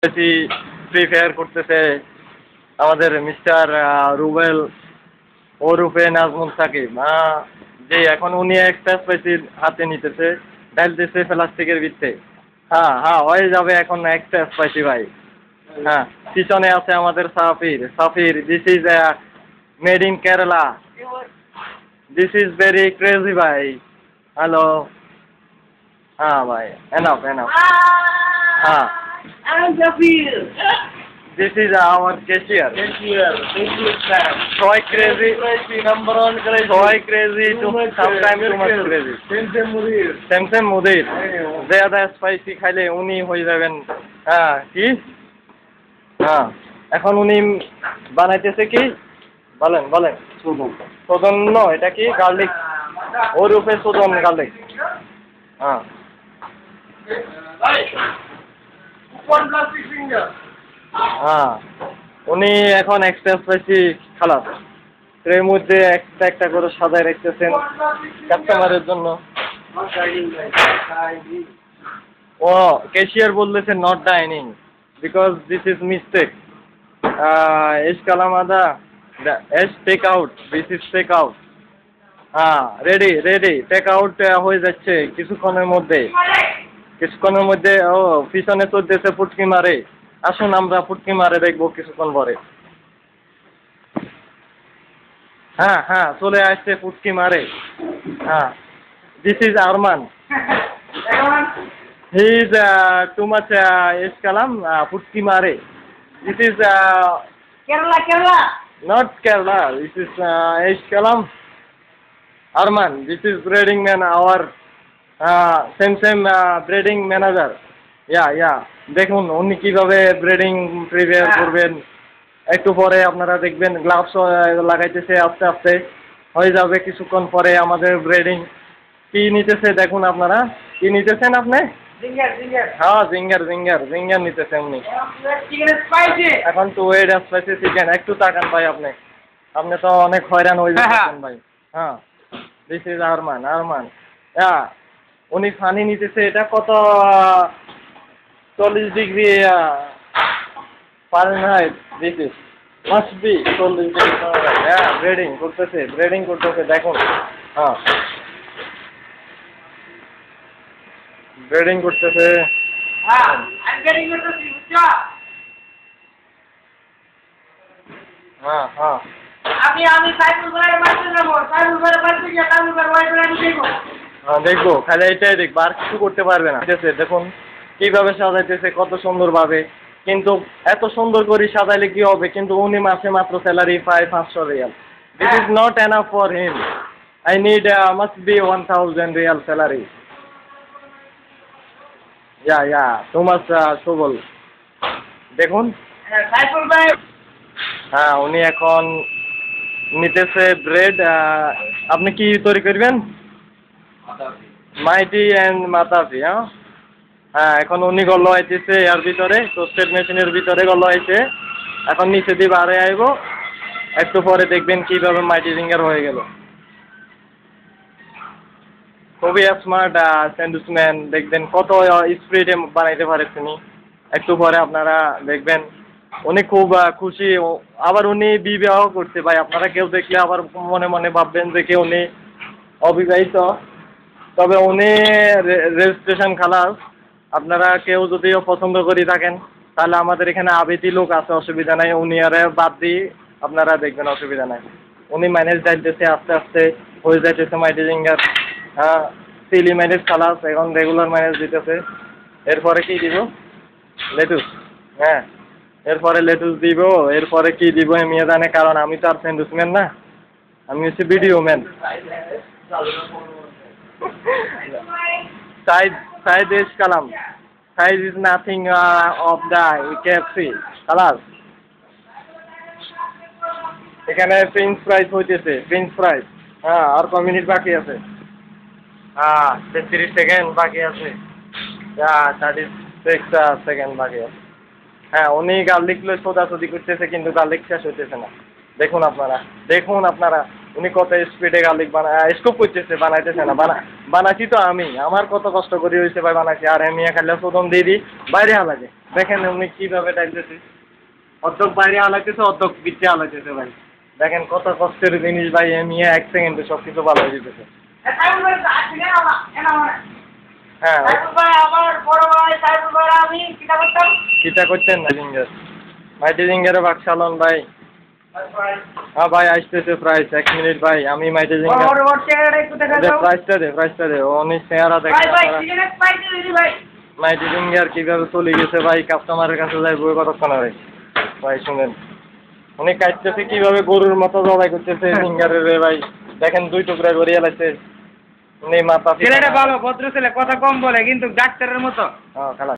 বেশি free fire করতেছে আমাদের মিস্টার রুবেল ওরূপে নাজমুল সাকিব, যে এখন উনি একটা স্পাইসির হাতে নিতেছে, ঢালতেছে প্লাস্টিকের ভিতরে। হ্যাঁ হ্যাঁ, হয়ে যাবে এখন একটা স্পাইসি ভাই। হ্যাঁ, পিছনে আছে আমাদের Safir. Safir, this is made in Kerala, this is very crazy ভাই। হ্যালো। হ্যাঁ ভাই, এনাফ এনাফ। হ্যাঁ, this is our cashier. So crazy, number one crazy. so crazy, sometimes too much crazy. Same Mudir. ज़्यादा spicy খাইলে উনি হয়ে যাবেন। হ্যাঁ, কি? হ্যাঁ, এখন উনি বানাইতেছে কি? বলেন বলেন। সোদন নয়, এটা কি? গার্লিক। ওর উপরে সোদন গার্লিক। হ্যাঁ। হ্যাঁ, উনি এখন এক্সট্রা স্পাইসি খালাস এর মধ্যে একটা একটা করে সাজায় রাখতেছেন কাস্টমারের জন্য। ও ক্যাশিয়ার বলতেছে not dining because this is mistake. এস কালামাদা এস take out, this is take out. হ্যাঁ, রেডি রেডি, টেক আউট হয়ে যাচ্ছে কিছুক্ষণের মধ্যে। ও পিছনে চলতেছে ফুটকি মারে। আসুন আমরা ফুটকি মারে দেখবো কিছুক্ষণ পরে। হ্যাঁ হ্যাঁ, চলে আসছে ফুটকি মারে। হ্যাঁ, this is Arman, he is too much S Kalam ফুটকি মারে। This is Kerala. Not Kerala, this is S Kalam Arman, this is breading man our same breading manager. Yeah দেখুন উনি কিভাবে ব্রেডিং প্রিপেয়ার করবেন। একটু পরে আপনারা দেখবেন গ্লাভস লাগাইতেছে, আস্তে আস্তে হয়ে যাবে কিছুক্ষণ পরে আমাদের ব্রেডিং। কি নিতেছে দেখুন আপনারা, কি নিতেছেন আপনি? Zinger. হ্যাঁ, জিঙ্গার নিতেছে উনি। Chicken is spicy. এখন তো ওয়েট স্পাইসি চিকেন, একটু তাকান ভাই আপনি। আপনি তো অনেক হয়রান হয়ে যাচ্ছেন ভাই। হ্যাঁ, দিস ইজ আরমান। হ্যাঁ, উনি ফানি নিতেছে। এটা কত 40 degree Fahrenheit. This is must be 40 degree Fahrenheit. হ্যাঁ, ব্রেডিং করতেছে দেখুন। হ্যাঁ, ব্রেডিং করতেছে। I'm getting you to see job. হ্যাঁ, আমি সাইকেল করে বাড়তে যাবো। সাইকেল করে বাড়তে গিয়ে সাইকেল করে ওয়াই করে আমি দেখবো। দেখবো, খালি এটাই দেখবো, আর কিছু করতে পারবে না। ঠিক আছে, দেখুন কিভাবে সাজাইতেছে কত সুন্দরভাবে। কিন্তু এত সুন্দর করে সাজাইলে কি হবে? কিন্তু উনি মাসে মাত্র স্যালারি পায় 500 Real. This is not enough for him. I need must be 1000 Real salary. Yeah too much সবল। দেখুন। সাইকেল ভাই। হ্যাঁ, উনি এখন নিতেছে ব্রেড। আপনি কি তৈরি করবেন? মাইটি অ্যান্ড মাতাফি। হ্যাঁ, এখন উনি গল্ল আইতেছে এর ভিতরে, টোস্টেড মেশিনের ভিতরে গল্ল আইছে। এখন নিচে দিয়ে বাড়ে আইব। একটু পরে দেখবেন কিভাবে মাইটি জিঙ্গার হয়ে গেল। খুবই স্মার্ট স্যান্ডউইচম্যান, দেখবেন কত স্পিডে বানাইতে পারে তিনি। একটু পরে আপনারা দেখবেন উনি খুব খুশি। আবার উনি বিবাহ করছে ভাই। আপনারা কেউ দেখলে আবার মনে মনে ভাববেন যে কেউ উনি অবিবাহিত, তবে উনি রেজিস্ট্রেশন খালাস। আপনারা কেউ যদিও পছন্দ করে থাকেন তাহলে আমাদের এখানে আবেদি লোক আছে, অসুবিধা নাই। উনি আরে বাদ দিয়ে আপনারা দেখবেন, অসুবিধা নাই। উনি ম্যানেজ যাইতেছে, আস্তে আস্তে হয়ে যাইতেছে মাইটি জিঙ্গার। হ্যাঁ, চিলি ম্যানেজ খালাস, এখন রেগুলার ম্যানেজ দিতেছে। এরপরে কি দিব? লেটুস। হ্যাঁ, এরপরে লেটুস দিব। এরপরে কি দিব আমি জানে, কারণ আমি তো আর স্যান্ডউইচম্যান না, আমি হচ্ছে video man. Side is kalam. Side is nothing of the KFC. Kalas. এখানে ফ্রেঞ্চ ফ্রাইজ হইতেছে, ফ্রেঞ্চ ফ্রাইজ। হ্যাঁ, আর কয় মিনিট বাকি আছে? 33 সেকেন্ড বাকি আছে। 36 সেকেন্ড বাকি আছে। হ্যাঁ, উনি গার্লিক সোদাসুদি করতেছে কিন্তু গার্লিক শেষ হইতেছে না। দেখুন আপনারা উনি কত স্পিডে গার্লিক স্কোপ করতেছে, বানাইতেছে না। বানাইছি তো আমি, আমার কত কষ্ট করে হয়েছে ভাই বানাইছি। আর এমনি খাইলে প্রথম দিয়ে দিই বাইরে হালাকে, দেখেন উনি কীভাবে ডাইতেছে, অর্ধেক বাইরে হালাইতেছে, অর্ধেক ভিতরে হালাইতেছে ভাই। দেখেন কত কষ্টের জিনিস ভাই, এমনি 1 সেকেন্ডে সব কিছু ভালো হয়ে যেতেছে। সাইফুল ভাই আসলে না হ্যাঁ সাইফুল ভাই আমার বড় ভাই সাইফুল ভাই আমি কিটা করতাম কিটা করছেন না জিঙ্গার ভাই, ডিজিঙ্গারে বাকশালন ভাই। হ্যাঁ ভাই আসতেছে প্রাইস, 1 মিনিট ভাই, আমি মাইটে জিঙ্গার বড় বড় চেহারা একটু দেখা দাও প্রাইসটা দে অনেক চেহারা দেখে ভাই ভাই সিজনের স্পাইস দিদি ভাই মাইটে জিঙ্গার কিভাবে চলে গেছে ভাই, কাস্টমারের কাছে যাই বই কতক্ষণ ভাই। ভাই শুনেন উনি কাটতেছে কিভাবে, গরুর মতো জবাই করতেছে জিঙ্গারের রে ভাই। দেখেন 2 টুকরা করে এলাইছে উনি মাথা। ছেলেটা ভালো ভদ্র ছেলে, কথা কম বলে কিন্তু ডাক্তারের মতো। হ্যাঁ খালা